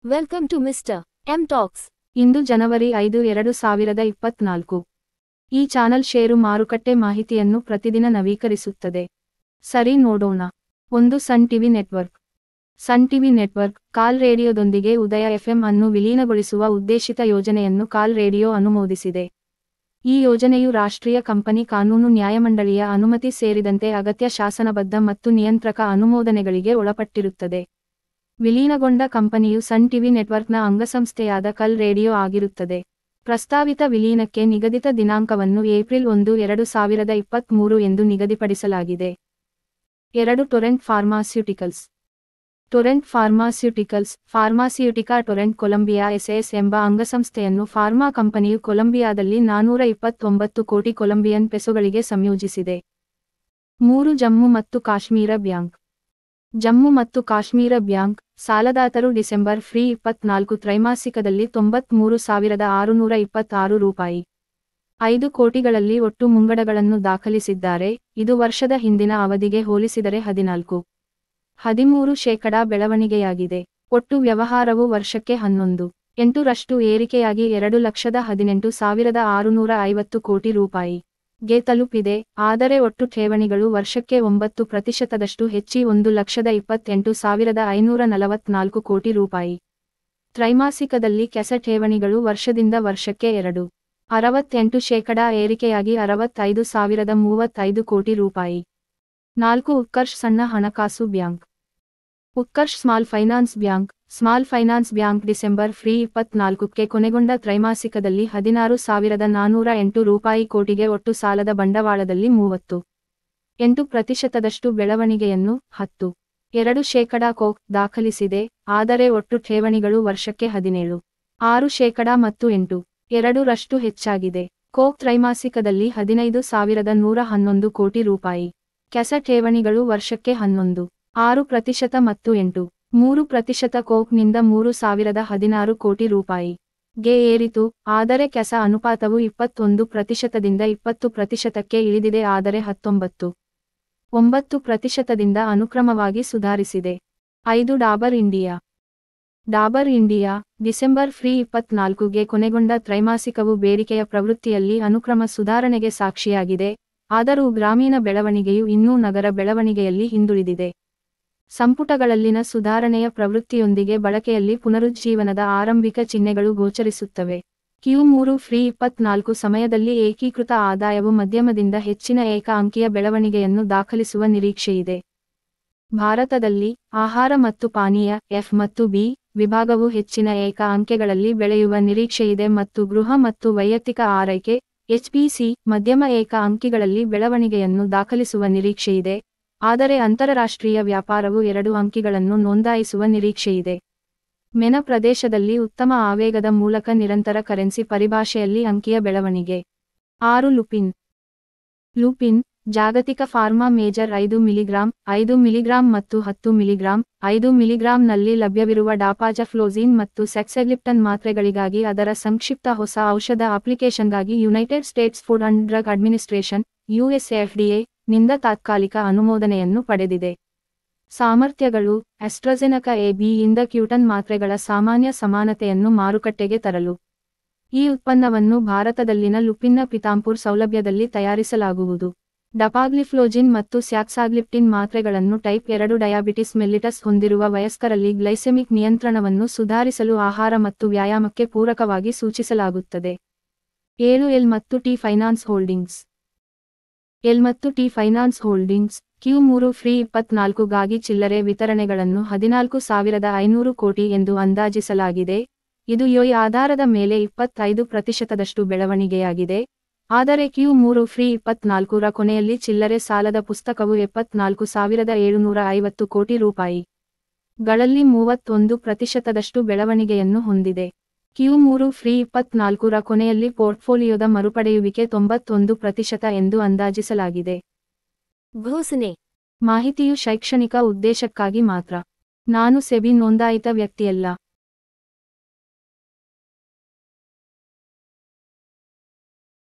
Welcome to mister M talks. ಇಂದು ಜನವರಿ 5, 2024. ಈ ಚಾನಲ್ ಷೇರು ಮಾರುಕಟ್ಟೆ ಮಾಹಿತಿಯನ್ನು ಪ್ರತಿದಿನ ನವೀಕರಿಸುತ್ತದೆ. ಸರಿ ನೋಡೋಣ. 1. Sun TV network. Sun TV network, Kal ರೇಡಿಯೋದೊಂದಿಗೆ ಉದಯ ಎಫ್ಎಂ ಅನ್ನು ವಿಲೀನಗೊಳಿಸುವ ಉದ್ದೇಶಿತ ಯೋಜನೆಯನ್ನು ಕಾಲ್ ರೇಡಿಯೋ ಅನುಮೋದಿಸಿದೆ. ಈ ಯೋಜನೆಯು ರಾಷ್ಟ್ರೀಯ ಕಂಪನಿ ಕಾನೂನು ನ್ಯಾಯಮಂಡಳಿಯ ಅನುಮತಿ ಸೇರಿದಂತೆ ಅಗತ್ಯ ಶಾಸನಬದ್ಧ ಮತ್ತು ನಿಯಂತ್ರಕ ಅನುಮೋದನೆಗಳಿಗೆ ಒಳಪಟ್ಟಿರುತ್ತದೆ. ವಿಲೀನಗೊಂಡ ಕಂಪನಿಯು ಸನ್ ಟಿವಿ ನೆಟ್ವರ್ಕ್ನ ಅಂಗಸಂಸ್ಥೆಯಾದ ಕಲ್ ರೇಡಿಯೋ ಆಗಿರುತ್ತದೆ. ಪ್ರಸ್ತಾವಿತ ವಿಲೀನಕ್ಕೆ ನಿಗದಿತ ದಿನಾಂಕವನ್ನು ಏಪ್ರಿಲ್ 1, 2023 ಎಂದು ನಿಗದಿಪಡಿಸಲಾಗಿದೆ. 2. Torrent pharmaceuticals. Torrent pharmaceuticals, pharmaceutica Torrent Colombia SS ಎಂಬ ಅಂಗಸಂಸ್ಥೆಯನ್ನು ಫಾರ್ಮಾ ಕಂಪನಿಯು ಕೊಲಂಬಿಯಾದಲ್ಲಿ 429 ಕೋಟಿ ಕೊಲಂಬಿಯನ್ ಪೆಸೊಗಳಿಗೆ ಸಂಯೋಜಿಸಿದೆ. 3. ಜಮ್ಮು ಮತ್ತು ಕಾಶ್ಮೀರ ಬ್ಯಾಂಕ್. ಜಮ್ಮು ಮತ್ತು ಕಾಶ್ಮೀರ ಬ್ಯಾಂಕ್, ಸಾಲದಾತರು ಡಿಸೆಂಬರ್ 24 ತ್ರೈಮಾಸಿಕದಲ್ಲಿ ₹93,626. 5 ಕೋಟಿಗಳಲ್ಲಿ ಒಟ್ಟು ಮುಂಗಡಗಳನ್ನು ದಾಖಲಿಸಿದ್ದಾರೆ. ಇದು ವರ್ಷದ ಹಿಂದಿನ ಅವಧಿಗೆ ಹೋಲಿಸಿದರೆ 13% ಬೆಳವಣಿಗೆಯಾಗಿದೆ. ಒಟ್ಟು ವ್ಯವಹಾರವು ವರ್ಷಕ್ಕೆ 11.8% ಏರಿಕೆಯಾಗಿ ₹2,18,650 ಕೋಟಿ ಗೆ ತಲುಪಿದೆ. ಆದರೆ ಒಟ್ಟು ಠೇವಣಿಗಳು ವರ್ಷಕ್ಕೆ 9% ಹೆಚ್ಚಿ ₹1,28,544 ಕೋಟಿ. ತ್ರೈಮಾಸಿಕದಲ್ಲಿ ಕೆಸ ಠೇವಣಿಗಳು ವರ್ಷದಿಂದ ವರ್ಷಕ್ಕೆ 2.68% ಏರಿಕೆಯಾಗಿ ₹65,035 ಕೋಟಿ. 4. ಉತ್ಕರ್ಷ್ ಸಣ್ಣ ಹಣಕಾಸು bank. Utkarsh small finance bank. Small finance bank December 24ಕ್ಕೆ ಕೊನೆಗೊಂಡ ತ್ರೈಮಾಸಿಕದಲ್ಲಿ ₹16,408 ಕೋಟಿಗೆ ಒಟ್ಟು ಸಾಲದ ಬಂಡವಾಳದಲ್ಲಿ 38% ಬೆಳವಣಿಗೆಯನ್ನು 10.2% ಕೋಕ್ ದಾಖಲಿಸಿದೆ. ಆದರೆ ಒಟ್ಟು ಠೇವಣಿಗಳು ವರ್ಷಕ್ಕೆ 17.6% ಮತ್ತು 8.2% ಹೆಚ್ಚಾಗಿದೆ. ಕೋಕ್ ತ್ರೈಮಾಸಿಕದಲ್ಲಿ ₹15,111 ಕೋಟಿ. ಕೆಸ ಠೇವಣಿಗಳು ವರ್ಷಕ್ಕೆ 11.6% ಮತ್ತು 8.3% ಕೋಕ್ನಿಂದ ₹3,016 ಕೋಟಿ ಗೆ ಏರಿತು. ಆದರೆ ಕೆಸ ಅನುಪಾತವು 21%ದಿಂದ 20%ಕ್ಕೆ ಇಳಿದಿದೆ. ಆದರೆ 19.9%ದಿಂದ ಅನುಕ್ರಮವಾಗಿ ಸುಧಾರಿಸಿದೆ. 5. Dabur India. Dabur India, December 24ಗೆ ಕೊನೆಗೊಂಡ ತ್ರೈಮಾಸಿಕವು ಬೇಡಿಕೆಯ ಪ್ರವೃತ್ತಿಯಲ್ಲಿ ಅನುಕ್ರಮ ಸುಧಾರಣೆಗೆ ಸಾಕ್ಷಿಯಾಗಿದೆ. ಆದರೂ ಗ್ರಾಮೀಣ ಬೆಳವಣಿಗೆಯು ಇನ್ನೂ ನಗರ ಬೆಳವಣಿಗೆಯಲ್ಲಿ ಹಿಂದುಳಿದಿದೆ. ಸಂಪುಟಗಳಲ್ಲಿನ ಸುಧಾರಣೆಯ ಪ್ರವೃತ್ತಿಯೊಂದಿಗೆ ಬಳಕೆಯಲ್ಲಿ ಪುನರುಜ್ಜೀವನದ ಆರಂಭಿಕ ಚಿಹ್ನೆಗಳು ಗೋಚರಿಸುತ್ತವೆ. Q3 24 ಸಮಯದಲ್ಲಿ ಏಕೀಕೃತ ಆದಾಯವು ಮಧ್ಯಮದಿಂದ ಹೆಚ್ಚಿನ ಏಕ ಅಂಕಿಯ ಬೆಳವಣಿಗೆಯನ್ನು ದಾಖಲಿಸುವ ನಿರೀಕ್ಷೆಯಿದೆ. ಭಾರತದಲ್ಲಿ ಆಹಾರ ಮತ್ತು ಪಾನೀಯ ಎಫ್ ಮತ್ತು ಬಿ ವಿಭಾಗವು ಹೆಚ್ಚಿನ ಏಕ ಅಂಕೆಗಳಲ್ಲಿ ಬೆಳೆಯುವ ನಿರೀಕ್ಷೆಯಿದೆ ಮತ್ತು ಗೃಹ ಮತ್ತು ವೈಯಕ್ತಿಕ ಆರೈಕೆ HPC ಮಧ್ಯಮ ಏಕ ಅಂಕಿಗಳಲ್ಲಿ ಬೆಳವಣಿಗೆಯನ್ನು ದಾಖಲಿಸುವ ನಿರೀಕ್ಷೆಯಿದೆ. ಆದರೆ ಅಂತರರಾಷ್ಟ್ರೀಯ ವ್ಯಾಪಾರವು 2 ಅಂಕಿಗಳನ್ನು ನೋಂದಾಯಿಸುವ ನಿರೀಕ್ಷೆಯಿದೆ. ಮೆನ ಪ್ರದೇಶದಲ್ಲಿ ಉತ್ತಮ ಆವೇಗದ ಮೂಲಕ ನಿರಂತರ ಕರೆನ್ಸಿ ಪರಿಭಾಷೆಯಲ್ಲಿ ಅಂಕಿಯ ಬೆಳವಣಿಗೆ. 6. ಲುಪಿನ್. ಲುಪಿನ್, ಜಾಗತಿಕ ಫಾರ್ಮಾ ಮೇಜರ್ 5 ಮಿಲಿಗ್ರಾಂ, 5 ಮಿಲಿಗ್ರಾಂ ಮತ್ತು 10 ಮಿಲಿಗ್ರಾಂ. 5 ಮಿಲಿಗ್ರಾಂನಲ್ಲಿ ಲಭ್ಯವಿರುವ ಡಾಪಾಜಫ್ಲೋಝಿನ್ ಮತ್ತು ಸೆಕ್ಸೆಗ್ಲಿಪ್ಟನ್ ಮಾತ್ರೆಗಳಿಗಾಗಿ ಅದರ ಸಂಕ್ಷಿಪ್ತ ಹೊಸ ಔಷಧ ಅಪ್ಲಿಕೇಶನ್ಗಾಗಿ United States Food and Drug Administration (USFDA) ನಿಂದ ತಾತ್ಕಾಲಿಕ ಅನುಮೋದನೆಯನ್ನು ಪಡೆದಿದೆ. ಸಾಮರ್ಥ್ಯಗಳು: ಆಸ್ಟ್ರಾಜೆನೆಕಾ ಎ-ಬಿ ಯಿಂದ ಕ್ಯೂಟನ್ ಮಾತ್ರೆಗಳ ಸಾಮಾನ್ಯ ಸಮಾನತೆಯನ್ನು ಮಾರುಕಟ್ಟೆಗೆ ತರಲು. ಈ ಉತ್ಪನ್ನವನ್ನು ಭಾರತದಲ್ಲಿನ ಲುಪಿನ್ನ ಪಿತಾಂಪುರ್ ಸೌಲಭ್ಯದಲ್ಲಿ ತಯಾರಿಸಲಾಗುವುದು. ಡಪಾಗ್ಲಿಫ್ಲೋಜಿನ್ ಮತ್ತು ಸ್ಯಾಕ್ಸಾಗ್ಲಿಪ್ಟಿನ್ ಮಾತ್ರೆಗಳನ್ನು ಟೈಪ್ 2 ಡಯಾಬಿಟಿಸ್ ಮೆಲ್ಲಿಟಸ್ ಹೊಂದಿರುವ ವಯಸ್ಕರಲ್ಲಿ ಗ್ಲೈಸೆಮಿಕ್ ನಿಯಂತ್ರಣವನ್ನು ಸುಧಾರಿಸಲು ಆಹಾರ ಮತ್ತು ವ್ಯಾಯಾಮಕ್ಕೆ ಪೂರಕವಾಗಿ ಸೂಚಿಸಲಾಗುತ್ತದೆ. 7. ಎಲ್ ಮತ್ತು ಟಿ ಫೈನಾನ್ಸ್ ಹೋಲ್ಡಿಂಗ್ಸ್. ಎಲ್ ಮತ್ತು ಟಿ ಫೈನಾನ್ಸ್ ಹೋಲ್ಡಿಂಗ್ಸ್, Q3 24 ಗಾಗಿ ಚಿಲ್ಲರೆ ವಿತರಣೆಗಳನ್ನು 14,500 ಕೋಟಿ ಎಂದು ಅಂದಾಜಿಸಲಾಗಿದೆ. ಇದು YoY ಆಧಾರದ ಮೇಲೆ 25% ಬೆಳವಣಿಗೆಯಾಗಿದೆ. ಆದರೆ Q3 24ರ ಕೊನೆಯಲ್ಲಿ ಚಿಲ್ಲರೆ ಸಾಲದ ಪುಸ್ತಕವು 74,750 ಕೋಟಿ ಗಳಲ್ಲಿ 31% ಬೆಳವಣಿಗೆಯನ್ನು ಹೊಂದಿದೆ. Q3 24ರ ಕೊನೆಯಲ್ಲಿ ಪೋರ್ಟ್ಫೋಲಿಯೋದ ಮರುಪಡೆಯುವಿಕೆ 91% ಎಂದು ಅಂದಾಜಿಸಲಾಗಿದೆ. ಘೋಷಣೆ. ಮಾಹಿತಿಯು ಶೈಕ್ಷಣಿಕ ಉದ್ದೇಶಕ್ಕಾಗಿ ಮಾತ್ರ. ನಾನು ಸೆಬಿ ನೋಂದಾಯಿತ ವ್ಯಕ್ತಿಯಲ್ಲ.